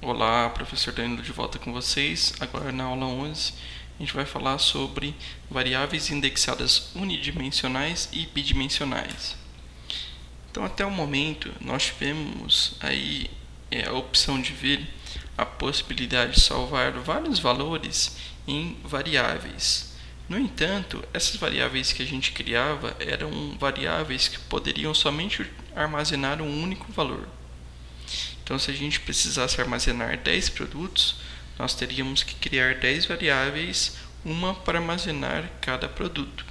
Olá, professor Danilo de volta com vocês. Agora na aula 11 a gente vai falar sobre variáveis indexadas unidimensionais e bidimensionais. Então até o momento nós tivemos aí a opção de ver a possibilidade de salvar vários valores em variáveis. No entanto, essas variáveis que a gente criava eram variáveis que poderiam somente armazenar um único valor. Então, se a gente precisasse armazenar 10 produtos, nós teríamos que criar 10 variáveis, uma para armazenar cada produto.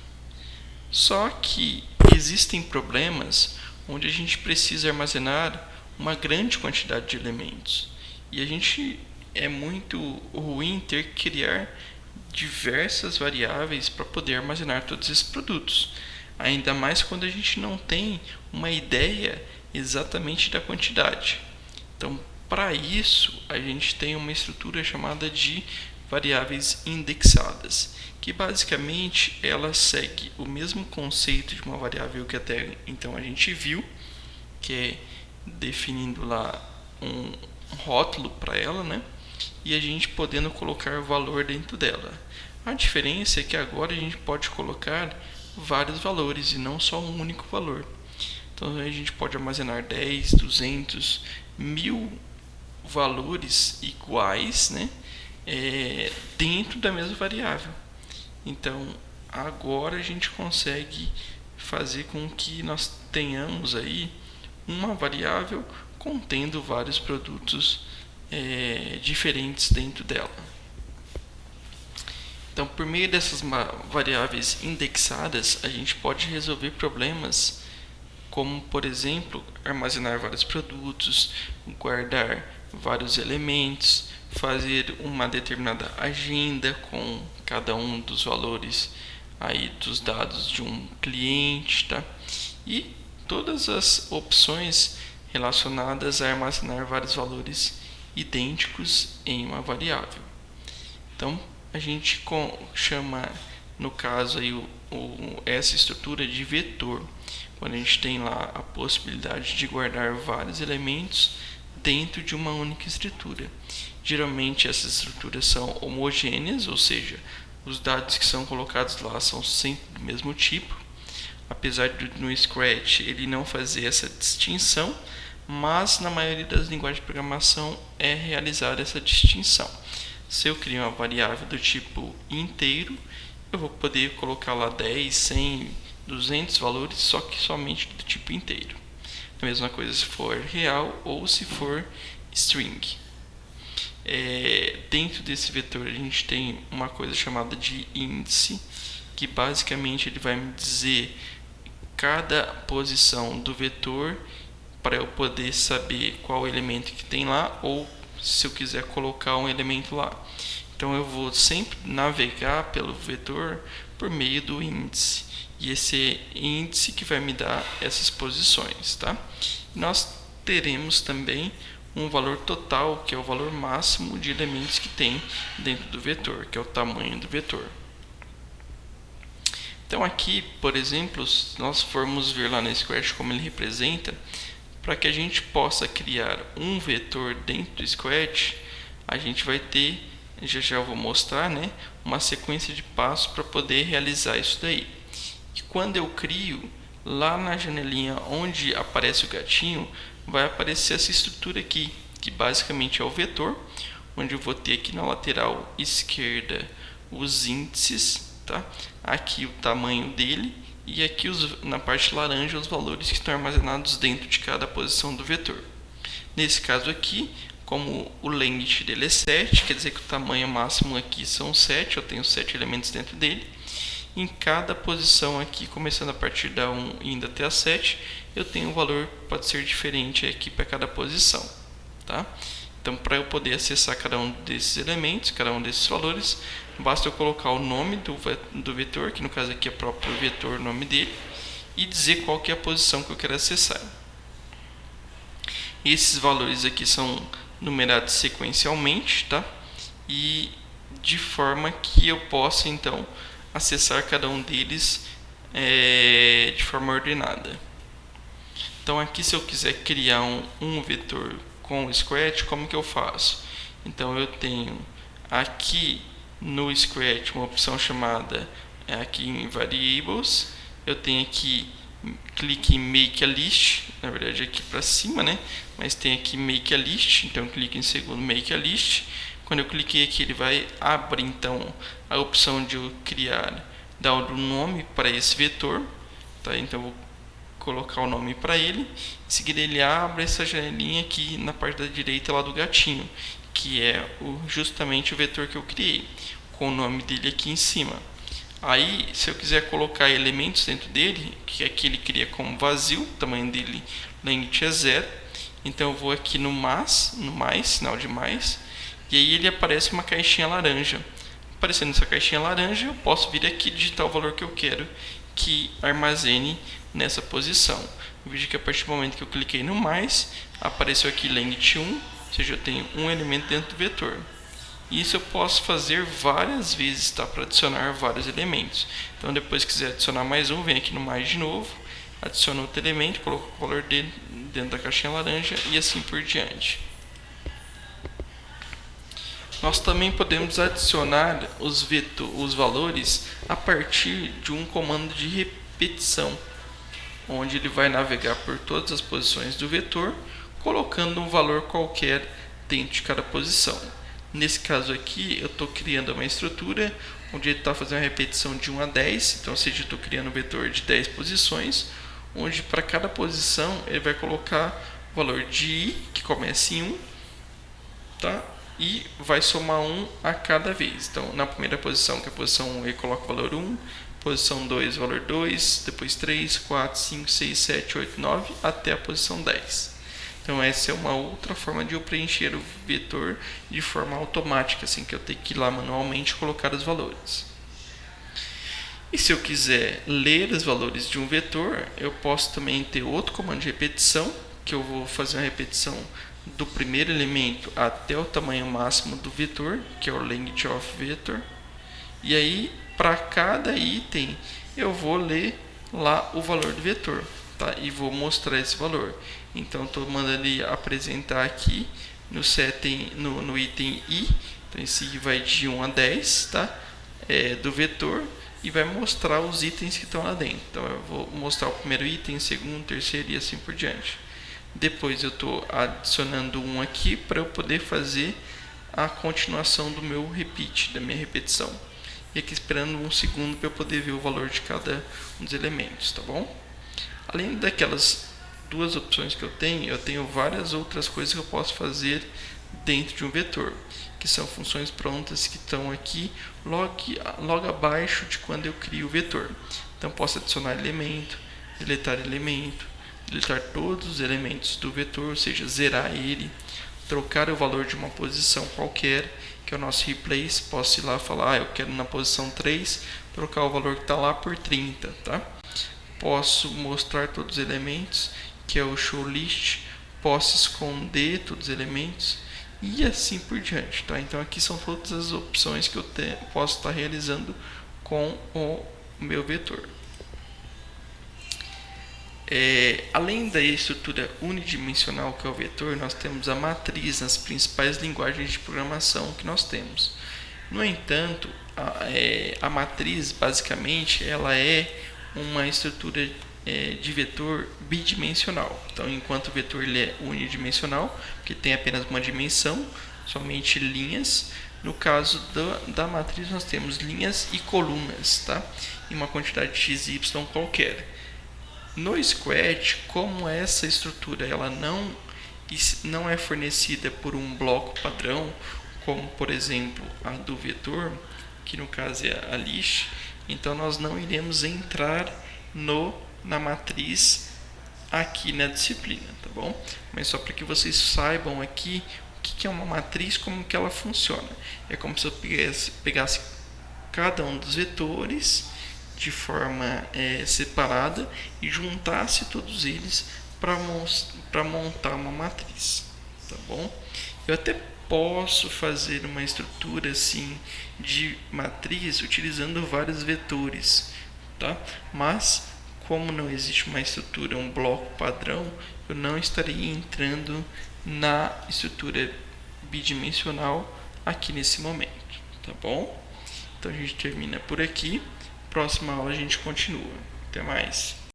Só que existem problemas onde a gente precisa armazenar uma grande quantidade de elementos. E a gente é muito ruim ter que criar diversas variáveis para poder armazenar todos esses produtos. Ainda mais quando a gente não tem uma ideia exatamente da quantidade. Então, para isso, a gente tem uma estrutura chamada de variáveis indexadas, que basicamente ela segue o mesmo conceito de uma variável que até então a gente viu, que é definindo lá um rótulo para ela, né? E a gente podendo colocar valor dentro dela. A diferença é que agora a gente pode colocar vários valores e não só um único valor. Então a gente pode armazenar 10, 200, 1000 valores iguais, né, dentro da mesma variável. Então agora a gente consegue fazer com que nós tenhamos aí uma variável contendo vários produtos diferentes dentro dela. Então, por meio dessas variáveis indexadas, a gente pode resolver problemas como, por exemplo, armazenar vários produtos, guardar vários elementos, fazer uma determinada agenda com cada um dos valores aí dos dados de um cliente, tá? E todas as opções relacionadas a armazenar vários valores idênticos em uma variável. Então, a gente chama, no caso aí, essa estrutura de vetor, quando a gente tem lá a possibilidade de guardar vários elementos dentro de uma única estrutura. Geralmente essas estruturas são homogêneas, ou seja, os dados que são colocados lá são sempre do mesmo tipo. Apesar de no Scratch ele não fazer essa distinção, mas na maioria das linguagens de programação é realizada essa distinção. Se eu criar uma variável do tipo inteiro, eu vou poder colocar lá 10, 100, 200 valores, só que somente do tipo inteiro. A mesma coisa se for real ou se for string. Dentro desse vetor a gente tem uma coisa chamada de índice, que basicamente ele vai me dizer cada posição do vetor para eu poder saber qual elemento que tem lá, ou se eu quiser colocar um elemento lá. Então eu vou sempre navegar pelo vetor por meio do índice, e esse índice que vai me dar essas posições, tá? Nós teremos também um valor total, que é o valor máximo de elementos que tem dentro do vetor, que é o tamanho do vetor. Então aqui, por exemplo, se nós formos ver lá no Scratch como ele representa, para que a gente possa criar um vetor dentro do Scratch, a gente vai ter, já eu vou mostrar, né, uma sequência de passos para poder realizar isso daí. E quando eu crio, lá na janelinha onde aparece o gatinho, vai aparecer essa estrutura aqui, que basicamente é o vetor, onde eu vou ter aqui na lateral esquerda os índices, tá? Aqui o tamanho dele, e aqui na parte laranja os valores que estão armazenados dentro de cada posição do vetor. Nesse caso aqui, como o length dele é 7, quer dizer que o tamanho máximo aqui são 7, eu tenho 7 elementos dentro dele. Em cada posição aqui, começando a partir da 1 e indo até a 7, eu tenho um valor que pode ser diferente aqui para cada posição, tá? Então, para eu poder acessar cada um desses elementos, cada um desses valores, basta eu colocar o nome do vetor, que no caso aqui é o próprio vetor, o nome dele, e dizer qual que é a posição que eu quero acessar. Esses valores aqui são numerados sequencialmente, tá? E de forma que eu possa então acessar cada um deles de forma ordenada. Então aqui, se eu quiser criar um vetor com o Scratch, como que eu faço? Então eu tenho aqui no Scratch uma opção chamada aqui em Variables, eu tenho aqui, clique em Make a List, na verdade aqui para cima, né? Mas tem aqui Make a List, então clique em segundo Make a List. Quando eu cliquei aqui, ele vai abrir então a opção de eu dar um nome para esse vetor, tá? Então eu vou colocar o nome para ele. Em seguida ele abre essa janelinha aqui na parte da direita lá do gatinho, que é justamente o vetor que eu criei, com o nome dele aqui em cima. Aí, se eu quiser colocar elementos dentro dele, que aqui ele cria como vazio, o tamanho dele length é 0. Então eu vou aqui no mais, sinal de mais, e aí ele aparece uma caixinha laranja. Aparecendo essa caixinha laranja, eu posso vir aqui e digitar o valor que eu quero que armazene nessa posição. Eu vejo que a partir do momento que eu cliquei no mais, apareceu aqui length 1, ou seja, eu tenho um elemento dentro do vetor. Isso eu posso fazer várias vezes, tá? Para adicionar vários elementos. Então depois que quiser adicionar mais um, vem aqui no mais de novo, adiciona outro elemento, coloca o valor dele dentro da caixinha laranja e assim por diante. Nós também podemos adicionar os valores a partir de um comando de repetição, onde ele vai navegar por todas as posições do vetor, colocando um valor qualquer dentro de cada posição. Nesse caso aqui, eu estou criando uma estrutura onde ele está fazendo uma repetição de 1 a 10, então, ou seja, eu estou criando um vetor de 10 posições, onde para cada posição ele vai colocar o valor de i, que começa em 1, tá? E vai somar 1 a cada vez. Então, na primeira posição, que é a posição 1, ele coloca o valor 1, posição 2, valor 2, depois 3, 4, 5, 6, 7, 8, 9, até a posição 10. Então essa é uma outra forma de eu preencher o vetor de forma automática, sem que eu tenha que ir lá manualmente colocar os valores. E se eu quiser ler os valores de um vetor, eu posso também ter outro comando de repetição, que eu vou fazer uma repetição do primeiro elemento até o tamanho máximo do vetor, que é o length of vector. E aí, para cada item, eu vou ler lá o valor do vetor, tá? E vou mostrar esse valor. Então, estou mandando ele apresentar aqui no item i. Então, esse i vai de 1 a 10, tá? Do vetor, e vai mostrar os itens que estão lá dentro. Então, eu vou mostrar o primeiro item, segundo, terceiro e assim por diante. Depois, eu estou adicionando um aqui para eu poder fazer a continuação do meu repeat, da minha repetição. E aqui esperando um segundo para eu poder ver o valor de cada um dos elementos, tá bom? Além daquelas duas opções que eu tenho várias outras coisas que eu posso fazer dentro de um vetor, que são funções prontas que estão aqui logo abaixo de quando eu crio o vetor. Então posso adicionar elemento, deletar todos os elementos do vetor, ou seja, zerar ele, trocar o valor de uma posição qualquer, que é o nosso replace. Posso ir lá e falar, eu quero na posição 3, trocar o valor que está lá por 30, tá? Posso mostrar todos os elementos, que é o show list, posso esconder todos os elementos e assim por diante, tá? Então aqui são todas as opções que eu posso estar realizando com o meu vetor. Além da estrutura unidimensional que é o vetor, nós temos a matriz nas principais linguagens de programação que nós temos. No entanto, a matriz basicamente ela é uma estrutura de vetor bidimensional. Então, enquanto o vetor ele é unidimensional, que tem apenas uma dimensão, somente linhas. No caso da matriz, nós temos linhas e colunas, tá? Em uma quantidade de x e y qualquer. No Scratch, como essa estrutura ela não é fornecida por um bloco padrão, como por exemplo a do vetor, que no caso é a list, então nós não iremos entrar na matriz aqui na disciplina, tá bom? Mas só para que vocês saibam aqui o que é uma matriz, como que ela funciona. É como se eu pegasse cada um dos vetores de forma separada e juntasse todos eles para montar uma matriz, tá bom? Eu até posso fazer uma estrutura assim de matriz utilizando vários vetores, tá? Mas como não existe uma estrutura, um bloco padrão, eu não estaria entrando na estrutura bidimensional aqui nesse momento, tá bom? Então a gente termina por aqui. Próxima aula a gente continua. Até mais.